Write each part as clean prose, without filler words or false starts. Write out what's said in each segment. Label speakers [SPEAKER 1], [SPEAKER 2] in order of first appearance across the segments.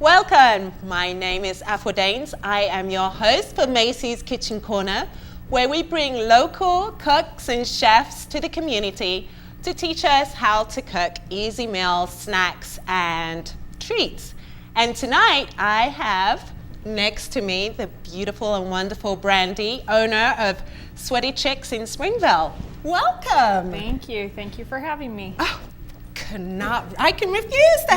[SPEAKER 1] Welcome, my name is Afro Danes. I am your host for Maceys Kitchen Corner, where we bring local cooks and chefs to the community to teach us how to cook easy meals, snacks, and treats. And tonight I have next to me the beautiful and wonderful Brandy, owner of Sweaty Chicks in Springville. Welcome.
[SPEAKER 2] Thank you for having me.
[SPEAKER 1] Oh, I can refuse to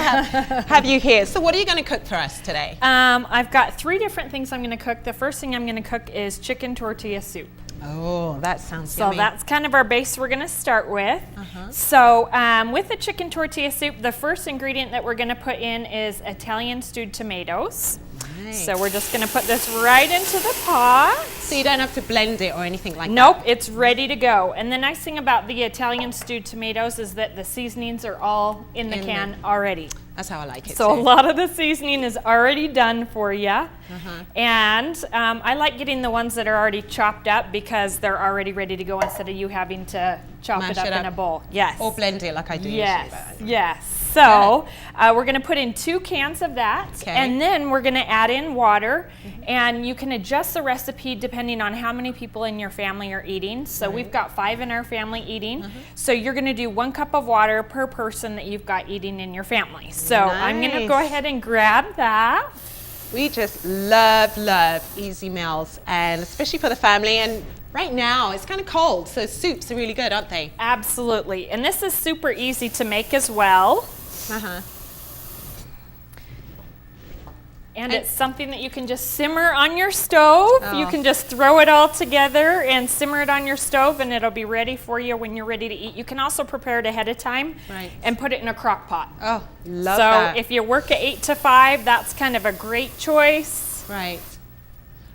[SPEAKER 1] have you here. So what are you going to cook for us today?
[SPEAKER 2] I've got 3 different things I'm going to cook. The first thing I'm going to cook is chicken tortilla soup.
[SPEAKER 1] Oh, that sounds
[SPEAKER 2] yummy. So that's kind of our base we're going to start with. So with the chicken tortilla soup, the first ingredient that we're going to put in is Italian stewed tomatoes. Nice. So we're just going to put this right into the pot.
[SPEAKER 1] So you don't have to blend it or anything like that?
[SPEAKER 2] Nope, it's ready to go. And the nice thing about the Italian stewed tomatoes is that the seasonings are all in the can already.
[SPEAKER 1] That's how I like it.
[SPEAKER 2] So a lot of the seasoning is already done for you. And I like getting the ones that are already chopped up because they're already ready to go instead of you having to chop it up in a bowl. Yes.
[SPEAKER 1] Or blend it like I do
[SPEAKER 2] usually.
[SPEAKER 1] But
[SPEAKER 2] Yes. So we're going to put in 2 cans of that, and then we're going to add in water, and you can adjust the recipe depending on how many people in your family are eating. So we've got 5 in our family eating. So you're going to do 1 cup of water per person that you've got eating in your family. So I'm going to go ahead and grab that.
[SPEAKER 1] We just love easy meals, and especially for the family. And right now it's kind of cold, so soups are really good, aren't they?
[SPEAKER 2] Absolutely. And this is super easy to make as well. And it's something that you can just simmer on your stove. You can just throw it all together and simmer it on your stove, and it'll be ready for you when you're ready to eat. You can also prepare it ahead of time and put it in a crock pot.
[SPEAKER 1] Oh, love that.
[SPEAKER 2] So if you work at 8 to 5, that's kind of a great choice.
[SPEAKER 1] Right.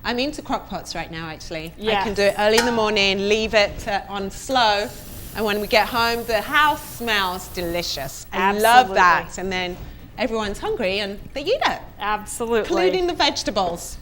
[SPEAKER 1] I'm into crock pots right now, actually. I can do it early in the morning, leave it on slow, and when we get home, the house smells delicious. I love that. And then everyone's hungry and they eat it.
[SPEAKER 2] Absolutely.
[SPEAKER 1] Including the vegetables.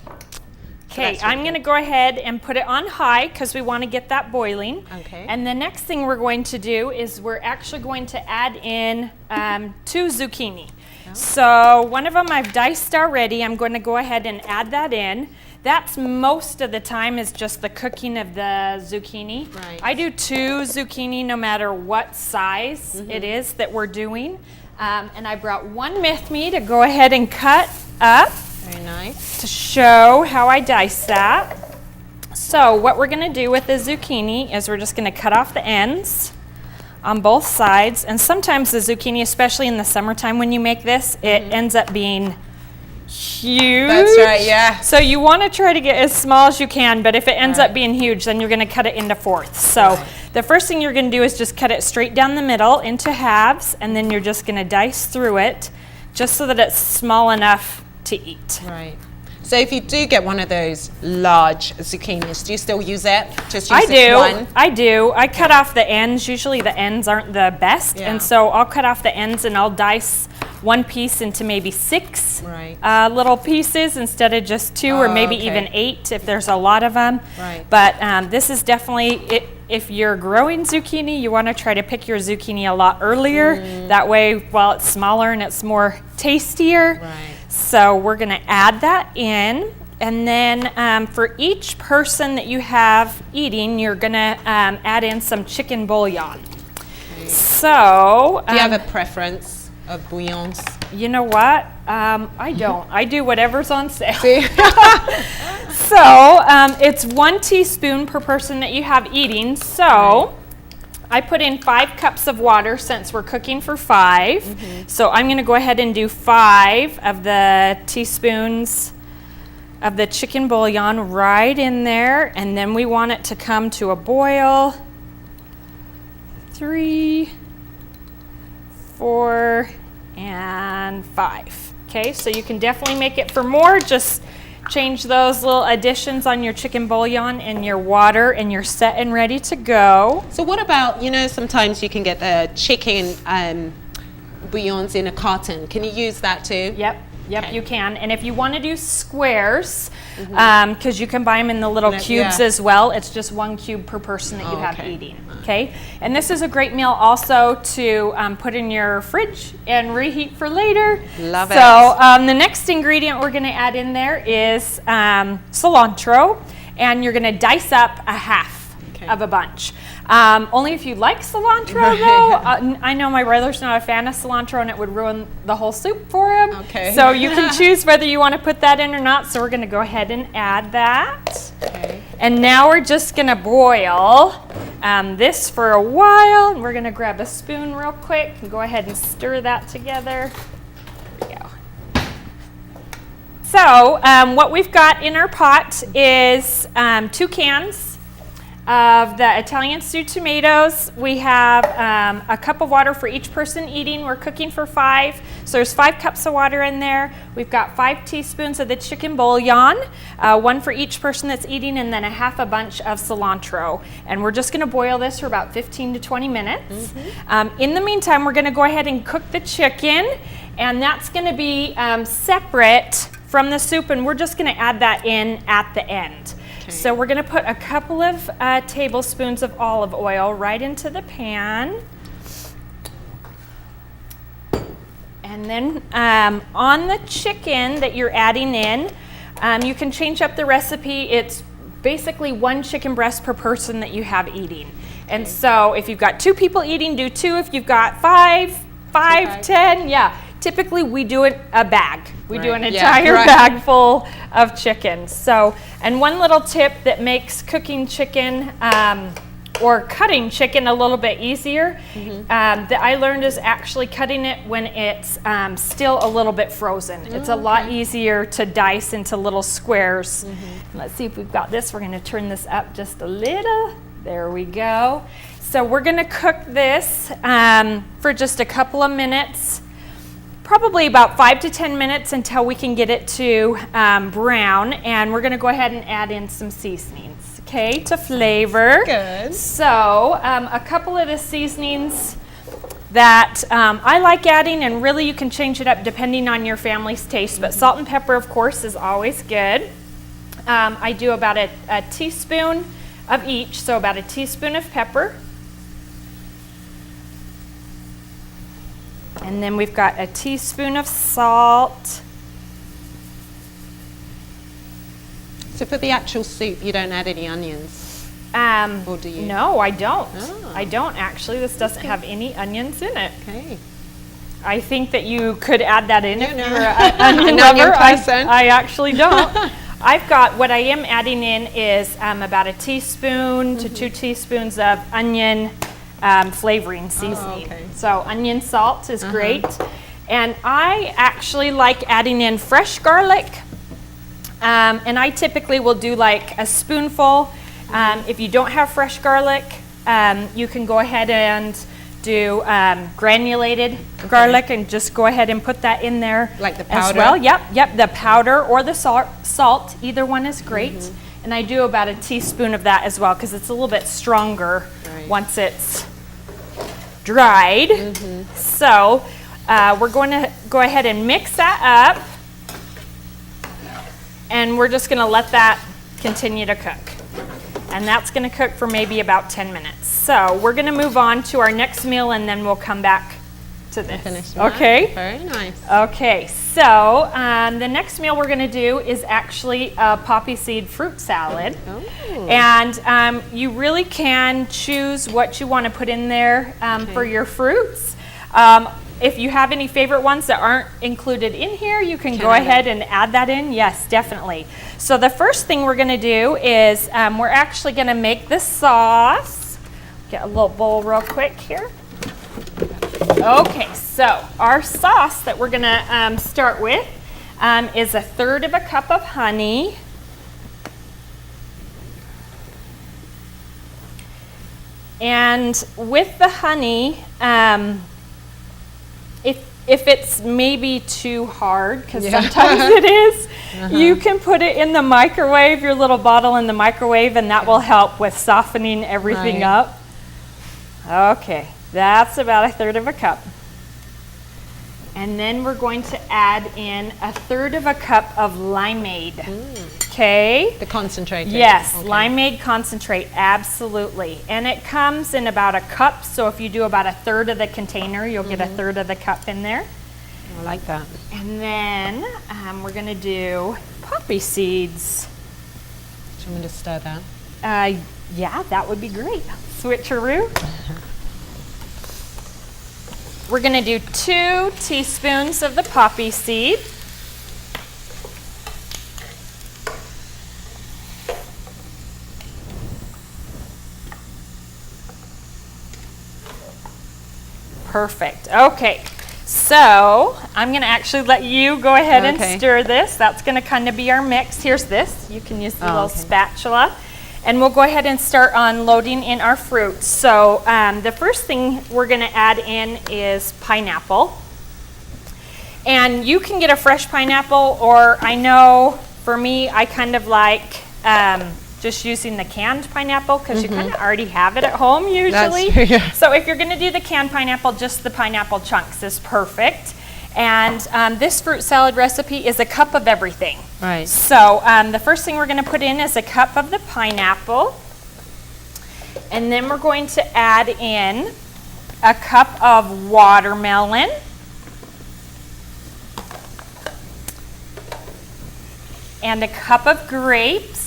[SPEAKER 2] Okay, I'm going to go ahead and put it on high because we want to get that boiling. Okay. And the next thing we're going to do is we're actually going to add in 2 zucchini. So one of them I've diced already. I'm going to go ahead and add that in. That's most of the time is just the cooking of the zucchini. I do 2 zucchini no matter what size it is that we're doing. And I brought 1 with me to go ahead and cut up.
[SPEAKER 1] Very nice.
[SPEAKER 2] To show how I dice that. So what we're going to do with the zucchini is we're just going to cut off the ends on both sides. And sometimes the zucchini, especially in the summertime when you make this, it ends up being huge.
[SPEAKER 1] That's right, yeah.
[SPEAKER 2] So you want to try to get as small as you can, but if it ends up being huge, then you're going to cut it into 4ths. So the first thing you're going to do is just cut it straight down the middle into halves, and then you're just going to dice through it just so that it's small enough to eat.
[SPEAKER 1] Right. So if you do get one of those large zucchinis, do you still use it? Just use one?
[SPEAKER 2] I do. I cut off the ends. Usually the ends aren't the best, and so I'll cut off the ends and I'll dice 1 piece into maybe 6 little pieces instead of just 2 or maybe even 8 if there's a lot of them. But this is definitely, if you're growing zucchini, you want to try to pick your zucchini a lot earlier. That way, while it's smaller and it's more tastier. So we're going to add that in. And then for each person that you have eating, you're going to add in some chicken bouillon. So
[SPEAKER 1] do you have a preference of bouillons?
[SPEAKER 2] You know what? I don't. I do whatever's on sale. So it's 1 teaspoon per person that you have eating. So I put in 5 cups of water since we're cooking for 5. So I'm going to go ahead and do 5 of the teaspoons of the chicken bouillon right in there. And then we want it to come to a boil. 3, 4, and 5. Okay, so you can definitely make it for more. Just change those little additions on your chicken bouillon and your water, and you're set and ready to go.
[SPEAKER 1] So what about, sometimes you can get the chicken bouillons in a carton. Can you use that too?
[SPEAKER 2] Yep. Yep, you can. And if you want to do squares, because you can buy them in the little cubes as well, it's just 1 cube per person that you have eating. Okay, and this is a great meal also to put in your fridge and reheat for later.
[SPEAKER 1] Love it.
[SPEAKER 2] So the next ingredient we're going to add in there is cilantro, and you're going to dice up a half of a bunch. Only if you like cilantro, though. I know my brother's not a fan of cilantro, and it would ruin the whole soup for him. Okay. So you can choose whether you want to put that in or not. So we're going to go ahead and add that. Okay. And now we're just going to boil this for a while. And we're going to grab a spoon real quick and go ahead and stir that together. There we go. So what we've got in our pot is 2 cans of the Italian stewed tomatoes. We have a cup of water for each person eating. We're cooking for 5, so there's 5 cups of water in there. We've got 5 teaspoons of the chicken bouillon, 1 for each person that's eating, and then a half a bunch of cilantro. And we're just gonna boil this for about 15 to 20 minutes. In the meantime, we're gonna go ahead and cook the chicken, and that's gonna be separate from the soup, and we're just gonna add that in at the end. So we're going to put a couple of tablespoons of olive oil right into the pan. And then on the chicken that you're adding in, you can change up the recipe. It's basically 1 chicken breast per person that you have eating. And so if you've got 2 people eating, do 2. If you've got 5, 10, yeah. Typically we do a bag. We do an entire bag full of chicken. So, and one little tip that makes cooking chicken or cutting chicken a little bit easier that I learned is actually cutting it when it's still a little bit frozen. It's a lot easier to dice into little squares. Let's see if we've got this. We're going to turn this up just a little. There we go. So we're going to cook this for just a couple of minutes. Probably about 5 to 10 minutes until we can get it to brown, and we're going to go ahead and add in some seasonings, okay, to flavor. Good. So a couple of the seasonings that I like adding, and really you can change it up depending on your family's taste, but salt and pepper, of course, is always good. I do about a teaspoon of each, so about a teaspoon of pepper. And then we've got a teaspoon of salt.
[SPEAKER 1] So for the actual soup, you don't add any onions? Or do you?
[SPEAKER 2] No, I don't. Oh. I don't actually. This doesn't have any onions in it. Okay. I think that you could add that in if you're an onion lover. I actually don't. I've got, what I am adding in is about a teaspoon to 2 teaspoons of onion flavoring seasoning. So onion salt is great. And I actually like adding in fresh garlic. And I typically will do like a spoonful. If you don't have fresh garlic, you can go ahead and do granulated garlic and just go ahead and put that in there. Like the powder? As well. Yep, the powder or the salt. Either one is great. And I do about a teaspoon of that as well because it's a little bit stronger once it's dried. So we're going to go ahead and mix that up, and we're just going to let that continue to cook. And that's going to cook for maybe about 10 minutes. So we're going to move on to our next meal, and then we'll come back to this. Okay?
[SPEAKER 1] Very nice.
[SPEAKER 2] Okay, so the next meal we're going to do is actually a poppy seed fruit salad. And you really can choose what you want to put in there for your fruits. If you have any favorite ones that aren't included in here, you can go ahead and add that in. Yes, definitely. So the first thing we're going to do is we're actually going to make the sauce. Get a little bowl real quick here. Okay, so our sauce that we're going to start with is 1/3 cup of honey. And with the honey, if it's maybe too hard, because sometimes it is, you can put it in the microwave, your little bottle in the microwave, and that will help with softening everything up. Okay, that's about 1/3 cup. And then we're going to add in 1/3 cup of limeade. Okay.
[SPEAKER 1] The concentrate.
[SPEAKER 2] Yes, okay. Limeade concentrate, absolutely. And it comes in about a cup, so if you do about 1/3 of the container, you'll get 1/3 of the cup in there.
[SPEAKER 1] I like that.
[SPEAKER 2] And then we're gonna do poppy seeds.
[SPEAKER 1] Do you want me to stir that?
[SPEAKER 2] Yeah, that would be great. Switcheroo. We're gonna do 2 teaspoons of the poppy seed. Perfect. Okay, so I'm going to actually let you go ahead and stir this. That's going to kind of be our mix. Here's this. You can use the little spatula. And we'll go ahead and start on loading in our fruit. So the first thing we're going to add in is pineapple. And you can get a fresh pineapple, or I know for me, I kind of like just using the canned pineapple because you kind of already have it at home usually.
[SPEAKER 1] That's true, yeah.
[SPEAKER 2] So if you're going to do the canned pineapple, just the pineapple chunks is perfect. And this fruit salad recipe is a cup of everything.
[SPEAKER 1] Right.
[SPEAKER 2] So the first thing we're going to put in is a cup of the pineapple. And then we're going to add in a cup of watermelon. And a cup of grapes.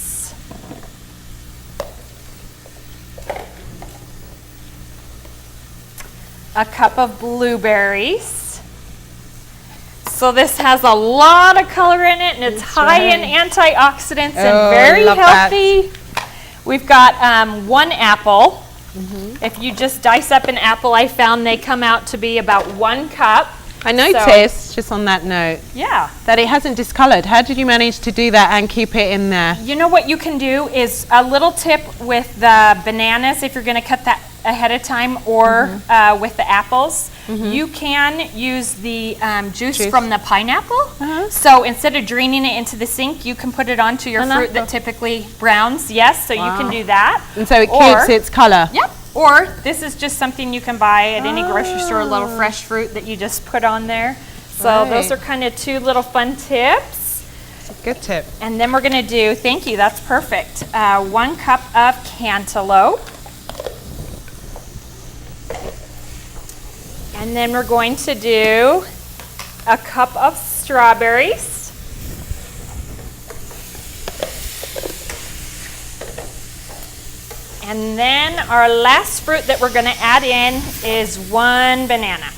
[SPEAKER 2] A cup of blueberries. So this has a lot of color in it, and it's high in antioxidants and very healthy. That. We've got 1 apple. If you just dice up an apple, I found they come out to be about 1 cup.
[SPEAKER 1] I noticed, just on that note, that it hasn't discolored. How did you manage to do that and keep it in there?
[SPEAKER 2] You know what you can do is a little tip with the bananas, if you're going to cut that ahead of time, or with the apples. You can use the juice from the pineapple. So instead of draining it into the sink, you can put it onto your fruit that typically browns. Yes, so you can do that.
[SPEAKER 1] And so it keeps its color.
[SPEAKER 2] Yep. Or this is just something you can buy at any grocery store, a little fresh fruit that you just put on there. So those are kind of 2 little fun tips.
[SPEAKER 1] It's a good tip.
[SPEAKER 2] And then we're going to do, thank you, that's perfect, 1 cup of cantaloupe. And then we're going to do a cup of strawberries. And then our last fruit that we're going to add in is 1 banana.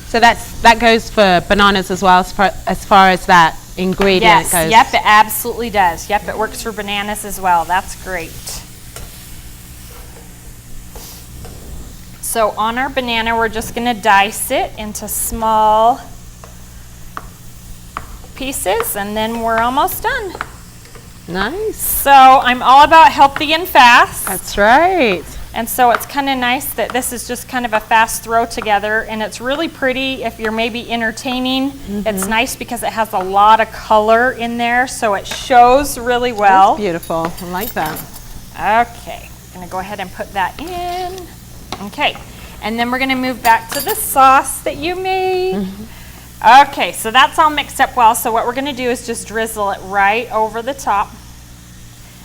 [SPEAKER 1] So that goes for bananas as well, as far as that ingredient goes?
[SPEAKER 2] Yep, it absolutely does. Yep, it works for bananas as well. That's great. So on our banana, we're just going to dice it into small pieces, and then we're almost done.
[SPEAKER 1] Nice.
[SPEAKER 2] So I'm all about healthy and fast.
[SPEAKER 1] That's right.
[SPEAKER 2] And so it's kind of nice that this is just kind of a fast throw together, and it's really pretty if you're maybe entertaining. It's nice because it has a lot of color in there, so it shows really well.
[SPEAKER 1] That's beautiful. I like that.
[SPEAKER 2] Okay, I'm going to go ahead and put that in. Okay, and then we're going to move back to the sauce that you made. Okay, so that's all mixed up well. So what we're going to do is just drizzle it right over the top.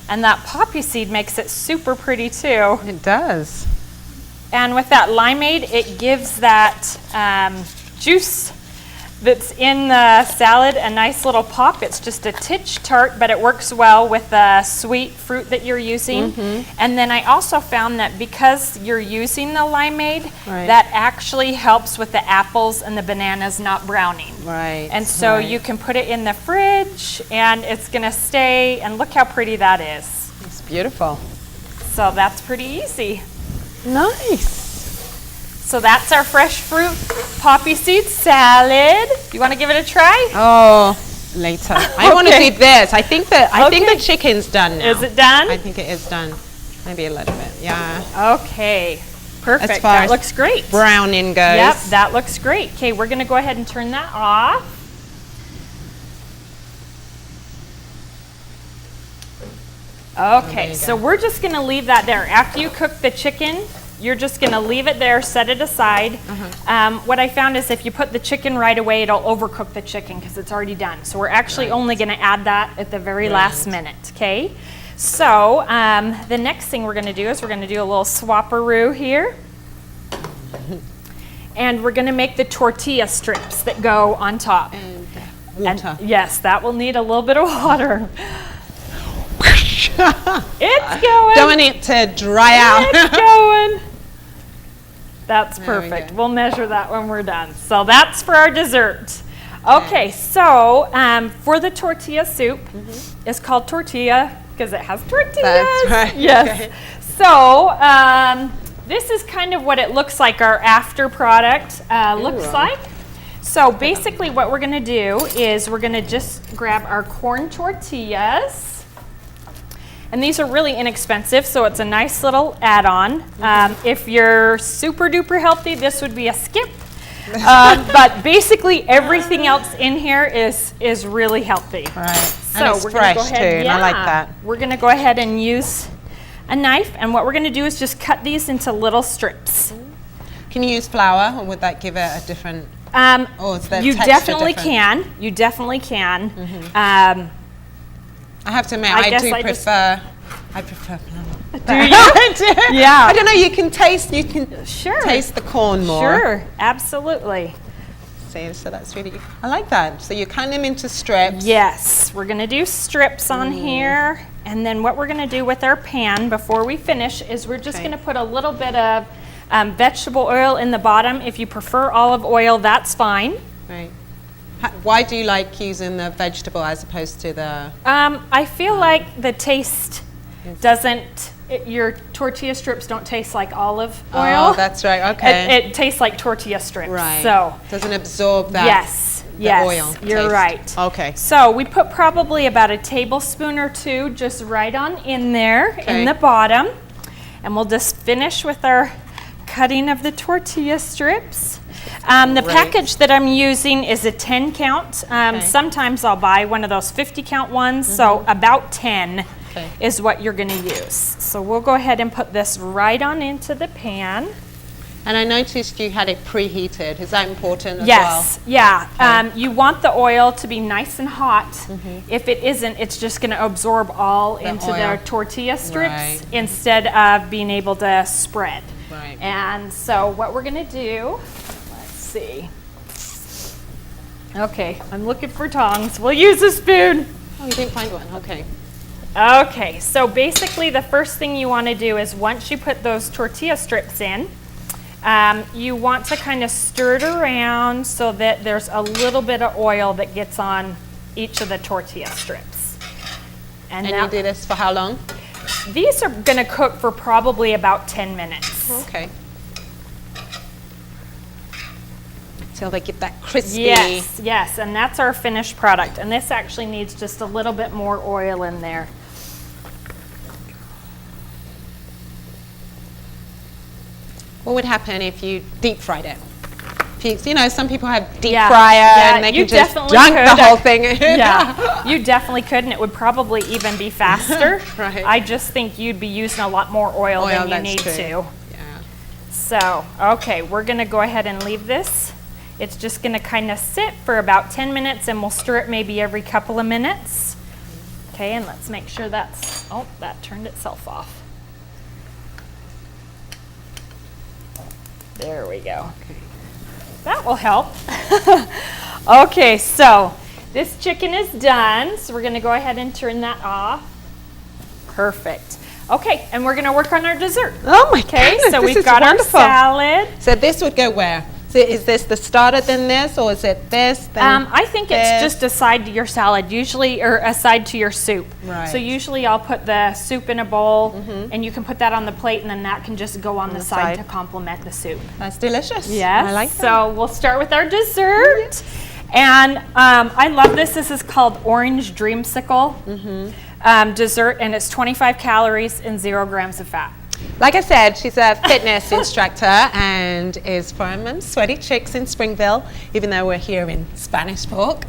[SPEAKER 2] And that poppy seed makes it super pretty too.
[SPEAKER 1] It does.
[SPEAKER 2] And with that limeade, it gives that juice that's in the salad a nice little pop. It's just a titch tart, but it works well with the sweet fruit that you're using. And then I also found that because you're using the limeade, that actually helps with the apples and the bananas not browning.
[SPEAKER 1] Right.
[SPEAKER 2] And so you can put it in the fridge and it's going to stay, and look how pretty that is.
[SPEAKER 1] It's beautiful.
[SPEAKER 2] So that's pretty easy.
[SPEAKER 1] Nice.
[SPEAKER 2] So that's our fresh fruit poppy seed salad. You want to give it a try?
[SPEAKER 1] Oh, later. I want to do this. I think the chicken's done now.
[SPEAKER 2] Is it done?
[SPEAKER 1] I think it is done. Maybe a little bit. Yeah.
[SPEAKER 2] Okay. Perfect.
[SPEAKER 1] As far
[SPEAKER 2] that
[SPEAKER 1] as
[SPEAKER 2] looks great.
[SPEAKER 1] Browning goes.
[SPEAKER 2] Yep, that looks great. Okay, we're going to go ahead and turn that off. Okay, so we're just going to leave that there. After you cook the chicken, you're just gonna leave it there, set it aside. What I found is if you put the chicken right away, it'll overcook the chicken because it's already done. So we're actually only gonna add that at the very last minute, okay? So the next thing we're gonna do is we're gonna do a little swapperoo here. And we're gonna make the tortilla strips that go on top.
[SPEAKER 1] And water.
[SPEAKER 2] And yes, that will need a little bit of water. It's going.
[SPEAKER 1] Don't want it to dry out.
[SPEAKER 2] It's going. That's perfect. We'll measure that when we're done. So that's for our dessert. Okay, so for the tortilla soup, it's called tortilla because it has tortillas.
[SPEAKER 1] That's right.
[SPEAKER 2] Yes.
[SPEAKER 1] Okay.
[SPEAKER 2] So this is kind of what it looks like, our after product looks like. So basically what we're gonna do is we're gonna just grab our corn tortillas. And these are really inexpensive, so it's a nice little add-on. If you're super duper healthy, this would be a skip. But basically everything else in here is really healthy.
[SPEAKER 1] Right.
[SPEAKER 2] So
[SPEAKER 1] and it's
[SPEAKER 2] we're
[SPEAKER 1] fresh
[SPEAKER 2] gonna go ahead,
[SPEAKER 1] too, and I like that.
[SPEAKER 2] We're gonna go ahead and use a knife, and what we're gonna do is just cut these into little strips.
[SPEAKER 1] Can you use flour, or would that give it a different, or is the
[SPEAKER 2] you
[SPEAKER 1] texture
[SPEAKER 2] definitely
[SPEAKER 1] different?
[SPEAKER 2] can. You definitely can.
[SPEAKER 1] I have to admit,
[SPEAKER 2] I
[SPEAKER 1] I
[SPEAKER 2] guess
[SPEAKER 1] do
[SPEAKER 2] I
[SPEAKER 1] prefer, I prefer flour.
[SPEAKER 2] Do you?
[SPEAKER 1] I do.
[SPEAKER 2] Yeah.
[SPEAKER 1] I don't know, you can taste
[SPEAKER 2] Sure.
[SPEAKER 1] taste the corn more.
[SPEAKER 2] Sure, absolutely.
[SPEAKER 1] See, so that's really, I like that. So you cut them into strips.
[SPEAKER 2] Yes, we're gonna do strips on here, and then what we're gonna do with our pan before we finish is we're just gonna put a little bit of vegetable oil in the bottom. If you prefer olive oil, that's fine.
[SPEAKER 1] Right. Why do you like using the vegetable as opposed to the?
[SPEAKER 2] I feel like the taste doesn't, your tortilla strips don't taste like olive oil.
[SPEAKER 1] Oh, that's right, okay.
[SPEAKER 2] It tastes like tortilla strips.
[SPEAKER 1] Right.
[SPEAKER 2] So
[SPEAKER 1] doesn't absorb that.
[SPEAKER 2] yes,
[SPEAKER 1] oil
[SPEAKER 2] you're
[SPEAKER 1] taste.
[SPEAKER 2] right.
[SPEAKER 1] Okay.
[SPEAKER 2] So we put probably about a tablespoon or two just right on in there
[SPEAKER 1] Okay.
[SPEAKER 2] in the bottom. And we'll just finish with our cutting of the tortilla strips. The package that I'm using is a 10 count. Sometimes I'll buy one of those 50 count ones, so about 10 is what you're gonna use. So we'll go ahead and put this right on into the pan.
[SPEAKER 1] And I noticed you had it preheated. Is that important as well?
[SPEAKER 2] Yes, yeah. You want the oil to be nice and hot. If it isn't, it's just going to absorb all into the tortilla strips instead of being able to spread.
[SPEAKER 1] Right.
[SPEAKER 2] And so what we're going to do, let's see. Okay, I'm looking for tongs. We'll use a spoon.
[SPEAKER 1] Oh, you didn't find one. Okay.
[SPEAKER 2] Okay, so basically the first thing you want to do is once you put those tortilla strips in, you want to kind of stir it around so that there's a little bit of oil that gets on each of the tortilla strips. And
[SPEAKER 1] you do this for how long?
[SPEAKER 2] These are going to cook for probably about 10 minutes.
[SPEAKER 1] Okay. Till they get that crispy.
[SPEAKER 2] Yes, yes, and that's our finished product. And this actually needs just a little bit more oil in there.
[SPEAKER 1] What would happen if you deep fried it? You know, some people have deep fryer and they can just dunk the whole thing in.
[SPEAKER 2] Yeah, you definitely could, and it would probably even be faster.
[SPEAKER 1] Right.
[SPEAKER 2] I just think you'd be using a lot more oil than you need to.
[SPEAKER 1] Yeah.
[SPEAKER 2] So, okay, we're going to go ahead and leave this. It's just going to kind of sit for about 10 minutes, and we'll stir it maybe every couple of minutes. Okay, and let's make sure that's, oh, that turned itself off. There we go. Okay. That will help. Okay, so this chicken is done. So we're going to go ahead and turn that off. Perfect. Okay, and we're going to work on our dessert.
[SPEAKER 1] Oh my goodness,
[SPEAKER 2] so
[SPEAKER 1] this
[SPEAKER 2] we've
[SPEAKER 1] is
[SPEAKER 2] got
[SPEAKER 1] wonderful.
[SPEAKER 2] our salad.
[SPEAKER 1] So this would go where? So is this the starter then this, or is it this? Then
[SPEAKER 2] I think it's just a side to your salad, usually, or a side to your soup.
[SPEAKER 1] Right.
[SPEAKER 2] So usually I'll put the soup in a bowl, and you can put that on the plate, and then that can just go on the side to complement the soup.
[SPEAKER 1] That's delicious.
[SPEAKER 2] Yes.
[SPEAKER 1] I like that.
[SPEAKER 2] So we'll start with our dessert. And I love this. This is called Orange Dreamsicle dessert, and it's 25 calories and 0 grams of fat.
[SPEAKER 1] Like I said, she's a fitness instructor and is from Sweaty Chicks in Springville, even though we're here in Spanish Fork.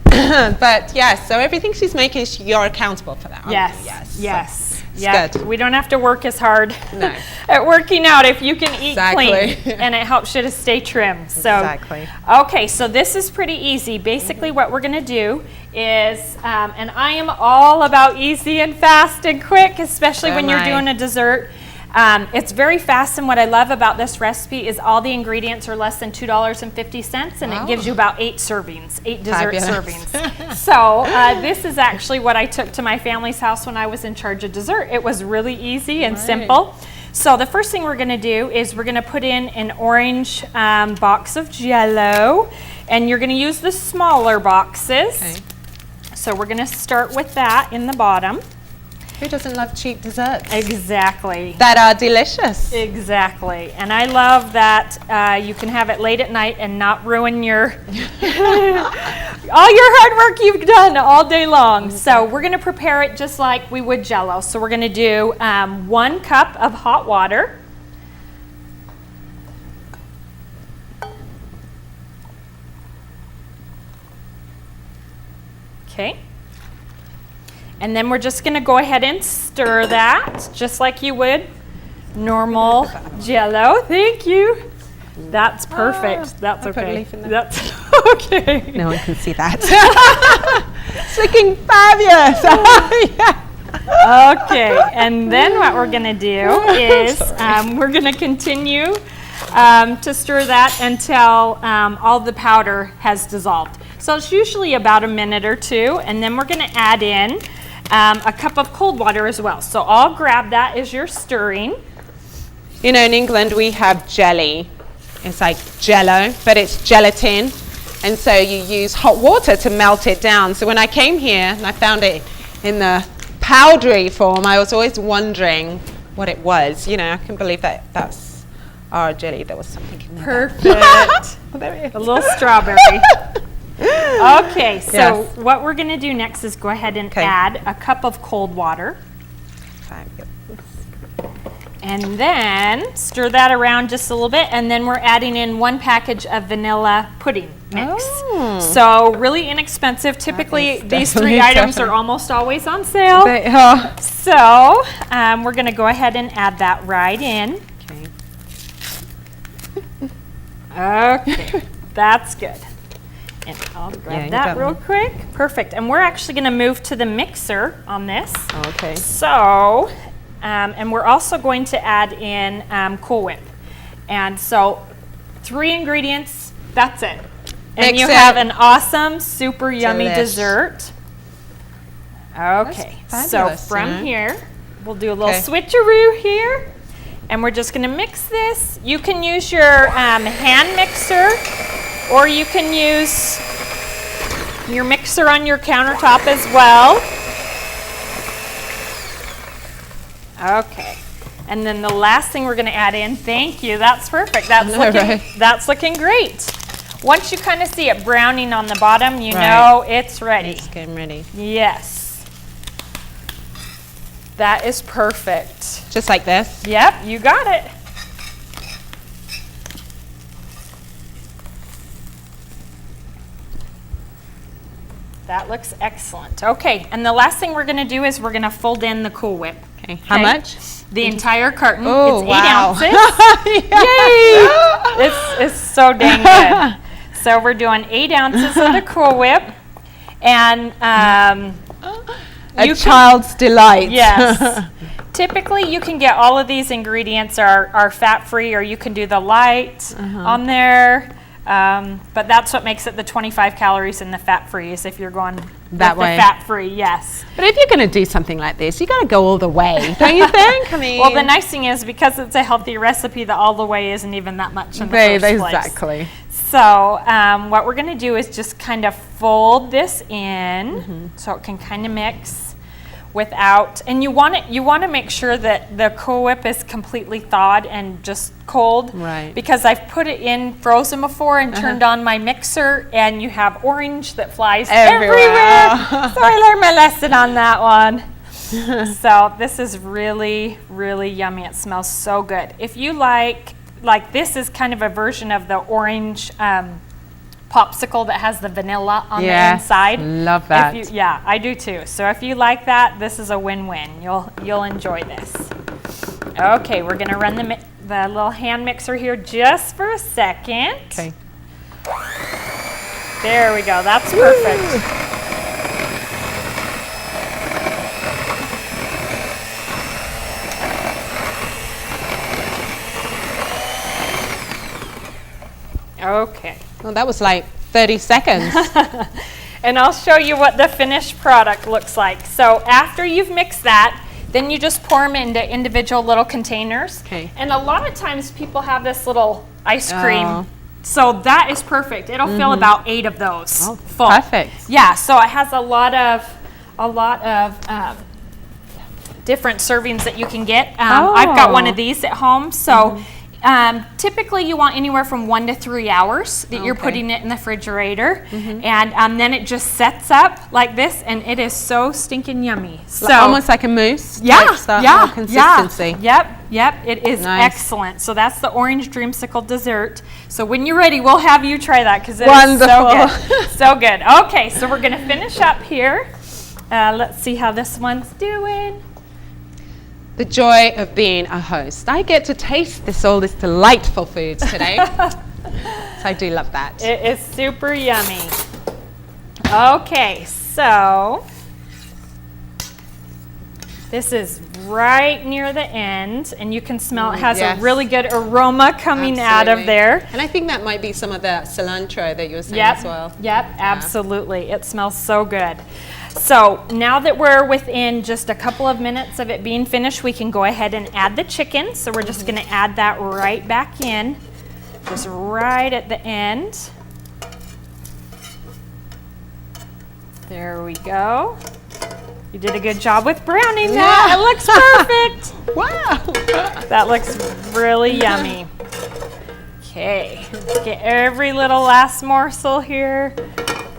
[SPEAKER 1] But yes, so everything she's making, you're accountable for that, aren't you?
[SPEAKER 2] Yes. Yeah,
[SPEAKER 1] good.
[SPEAKER 2] we don't have to work as hard
[SPEAKER 1] No.
[SPEAKER 2] at working out if you can eat
[SPEAKER 1] Exactly.
[SPEAKER 2] clean, and it helps you to stay trim. So,
[SPEAKER 1] Exactly.
[SPEAKER 2] Okay, so this is pretty easy. Basically what we're gonna do is, and I am all about easy and fast and quick, especially when you're doing a dessert. It's very fast, and what I love about this recipe is all the ingredients are less than $2.50, and it gives you about 8 servings, 8 dessert servings. So this is actually what I took to my family's house when I was in charge of dessert. It was really easy and simple. So the first thing we're going to do is we're going to put in an orange box of Jell-O, and you're going to use the smaller boxes.
[SPEAKER 1] Okay.
[SPEAKER 2] So we're going to start with that in the bottom.
[SPEAKER 1] Who doesn't love cheap desserts?
[SPEAKER 2] Exactly.
[SPEAKER 1] That are delicious.
[SPEAKER 2] Exactly. And I love that you can have it late at night and not ruin your all your hard work you've done all day long. So we're going to prepare it just like we would Jell-O. So we're going to do 1 cup of hot water. Okay. And then we're just going to go ahead and stir that just like you would normal Jell-O. Thank you. That's perfect. That's okay. That's okay.
[SPEAKER 1] No one can see that. It's looking fabulous.
[SPEAKER 2] Okay, and then what we're going to do is we're going to continue to stir that until all the powder has dissolved. So it's usually about a minute or 2, and then we're going to add in a cup of cold water as well. So I'll grab that as you're stirring.
[SPEAKER 1] You know, in England we have jelly. It's like Jell-O, but it's gelatin. And so you use hot water to melt it down. So when I came here and I found it in the powdery form, I was always wondering what it was. You know, I can believe that that's our jelly. There was something in there.
[SPEAKER 2] Perfect.
[SPEAKER 1] Oh, there it is.
[SPEAKER 2] A little strawberry. Okay, so what we're going to do next is go ahead and add a cup of cold water.
[SPEAKER 1] Fabulous.
[SPEAKER 2] And then stir that around just a little bit, and then we're adding in 1 package of vanilla pudding mix.
[SPEAKER 1] Oh.
[SPEAKER 2] So really inexpensive. Typically these 3 items are almost always on sale.
[SPEAKER 1] They are.
[SPEAKER 2] So we're going to go ahead and add that right in. Okay, that's good. And I'll grab that real quick. Perfect. And we're actually going to move to the mixer on this.
[SPEAKER 1] Okay.
[SPEAKER 2] So, and we're also going to add in Cool Whip. And so 3 ingredients, that's it. And you have an awesome, super yummy dessert. Okay, so from here, we'll do a little switcheroo here. And we're just going to mix this. You can use your hand mixer, or you can use your mixer on your countertop as well. Okay. And then the last thing we're going to add in, thank you, that's perfect. That's looking great. Once you kind of see it browning on the bottom, you know it's ready.
[SPEAKER 1] It's getting ready.
[SPEAKER 2] Yes. That is perfect.
[SPEAKER 1] Just like this?
[SPEAKER 2] Yep, you got it. That looks excellent. Okay, and the last thing we're going to do is we're going to fold in the Cool Whip.
[SPEAKER 1] Okay. How much?
[SPEAKER 2] The entire carton.
[SPEAKER 1] Oh,
[SPEAKER 2] it's 8
[SPEAKER 1] wow.
[SPEAKER 2] ounces. Yay! It's so dang good. So we're doing 8 ounces of the Cool Whip, and
[SPEAKER 1] a child's delight.
[SPEAKER 2] Yes. Typically, you can get all of these ingredients are fat-free, or you can do the light on there. But that's what makes it the 25 calories in the fat-free, is if you're going
[SPEAKER 1] that way.
[SPEAKER 2] The fat-free, yes.
[SPEAKER 1] But if you're going to do something like this, you got to go all the way, don't you think? I mean,
[SPEAKER 2] well, the nice thing is, because it's a healthy recipe, the all the way isn't even that much in the first place.
[SPEAKER 1] Exactly.
[SPEAKER 2] So what we're going to do is just kind of fold this in so it can kind of mix without, and you want to make sure that the Cool Whip is completely thawed and just cold.
[SPEAKER 1] Right.
[SPEAKER 2] Because I've put it in frozen before and turned on my mixer, and you have orange that flies everywhere. So I learned my lesson on that one. So this is really, really yummy. It smells so good. If you like this is kind of a version of the orange popsicle that has the vanilla on the inside.
[SPEAKER 1] Love that.
[SPEAKER 2] Yeah, I do too. So if you like that, this is a win-win. You'll enjoy this. Okay, we're gonna run the little hand mixer here just for a second.
[SPEAKER 1] Okay.
[SPEAKER 2] There we go. That's perfect. Okay.
[SPEAKER 1] Well, that was like 30 seconds.
[SPEAKER 2] And I'll show you what the finished product looks like. So after you've mixed that, then you just pour them into individual little containers.
[SPEAKER 1] Okay.
[SPEAKER 2] And a lot of times people have this little ice cream. So that is perfect. It'll fill about 8 of those.
[SPEAKER 1] Oh,
[SPEAKER 2] full.
[SPEAKER 1] perfect.
[SPEAKER 2] Yeah, so it has a lot of different servings that you can get. I've got one of these at home. So typically you want anywhere from 1 to 3 hours that you're putting it in the refrigerator. And then it just sets up like this, and it is so stinking yummy. So
[SPEAKER 1] almost like a mousse.
[SPEAKER 2] Yeah,
[SPEAKER 1] consistency.
[SPEAKER 2] Yep, it is excellent. So that's the orange dreamsicle dessert. So when you're ready, we'll have you try that because it's so good. So good. Okay, so we're gonna finish up here. Let's see how this one's doing.
[SPEAKER 1] The joy of being a host. I get to taste all this delightful foods today. So I do love that.
[SPEAKER 2] It is super yummy. Okay, so this is right near the end, and you can smell it has a really good aroma coming out of there.
[SPEAKER 1] And I think that might be some of the cilantro that you were saying as well.
[SPEAKER 2] Yep, absolutely. It smells so good. So now that we're within just a couple of minutes of it being finished, we can go ahead and add the chicken. So we're just gonna add that right back in, just right at the end. There we go. You did a good job with browning that. It looks perfect.
[SPEAKER 1] Wow.
[SPEAKER 2] That looks really yummy. Okay, let's get every little last morsel here.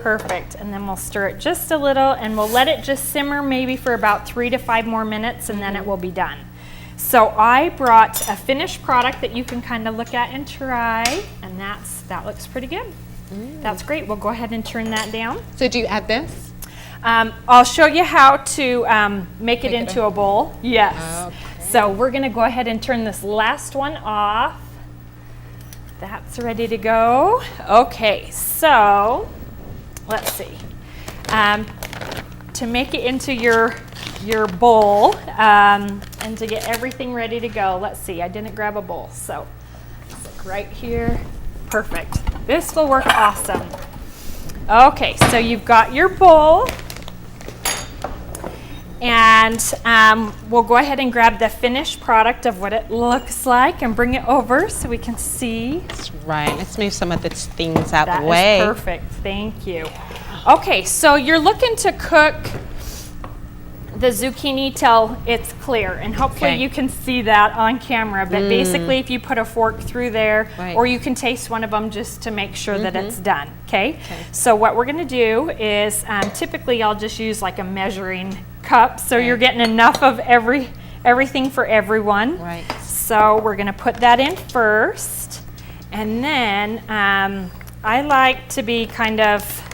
[SPEAKER 2] Perfect, and then we'll stir it just a little, and we'll let it just simmer maybe for about 3 to 5 more minutes, and then it will be done. So I brought a finished product that you can kind of look at and try, and that looks pretty good. That's great. We'll go ahead and turn that down.
[SPEAKER 1] So do you add this?
[SPEAKER 2] I'll show you how to make it into a bowl. Yes.
[SPEAKER 1] Okay.
[SPEAKER 2] So we're gonna go ahead and turn this last one off. That's ready to go. Okay, so let's see. To make it into your bowl and to get everything ready to go, let's see. I didn't grab a bowl, so let's look right here. Perfect. This will work awesome. Okay, so you've got your bowl, and we'll go ahead and grab the finished product of what it looks like and bring it over so we can see.
[SPEAKER 1] That's right. Let's move some of the things out
[SPEAKER 2] That
[SPEAKER 1] the way.
[SPEAKER 2] is perfect. Thank you. Okay, so you're looking to cook the zucchini till it's clear, and hopefully you can see that on camera, but basically if you put a fork through there, or you can taste one of them just to make sure that it's done, okay? So what we're gonna do is, typically I'll just use like a measuring cup, so you're getting enough of everything for everyone.
[SPEAKER 1] Right.
[SPEAKER 2] So we're gonna put that in first, and then I like to be kind of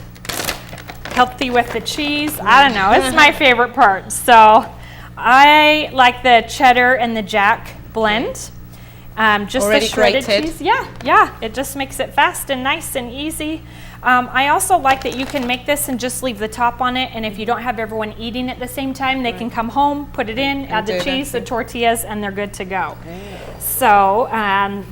[SPEAKER 2] healthy with the cheese. I don't know, it's my favorite part. So I like the cheddar and the jack blend. Just
[SPEAKER 1] already
[SPEAKER 2] the shredded
[SPEAKER 1] grated.
[SPEAKER 2] cheese. Yeah, it just makes it fast and nice and easy. I also like that you can make this and just leave the top on it, and if you don't have everyone eating at the same time, they can come home, put it in, add the cheese, the tortillas, and they're good to go. So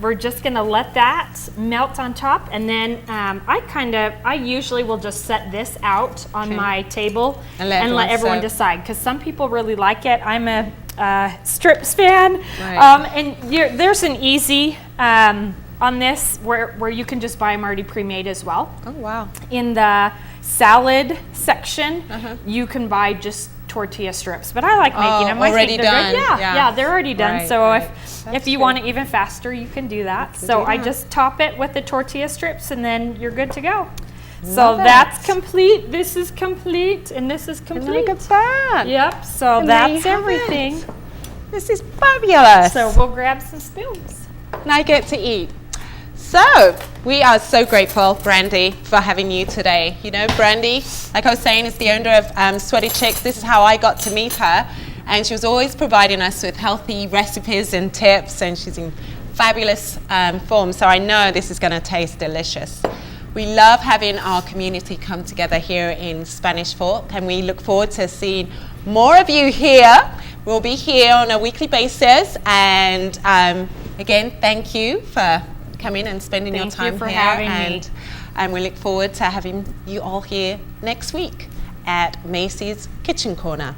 [SPEAKER 2] we're just gonna let that melt on top, and then I usually will just set this out on my table and let everyone decide, because some people really like it. I'm a strips fan, and there's an easy on this where you can just buy them already pre-made as well.
[SPEAKER 1] Oh wow. In
[SPEAKER 2] the salad section, you can buy just tortilla strips, but I like making them.
[SPEAKER 1] Already done.
[SPEAKER 2] Good. Yeah, they're already done. So if you want it even faster, you can do that. So I just top it with the tortilla strips, and then you're good to go. So that's complete. This is complete, and this is complete.
[SPEAKER 1] Look at that.
[SPEAKER 2] Yep. So that's everything.
[SPEAKER 1] This is fabulous.
[SPEAKER 2] So we'll grab some spoons.
[SPEAKER 1] And I get to eat. So, we are so grateful, Brandy, for having you today. You know, Brandy, like I was saying, is the owner of Sweaty Chicks. This is how I got to meet her. And she was always providing us with healthy recipes and tips, and she's in fabulous form. So I know this is going to taste delicious. We love having our community come together here in Spanish Fork, and we look forward to seeing more of you here. We'll be here on a weekly basis, and again, thank you for coming and spending your time
[SPEAKER 2] for
[SPEAKER 1] here.
[SPEAKER 2] having me.
[SPEAKER 1] And we look forward to having you all here next week at Macy's Kitchen Corner.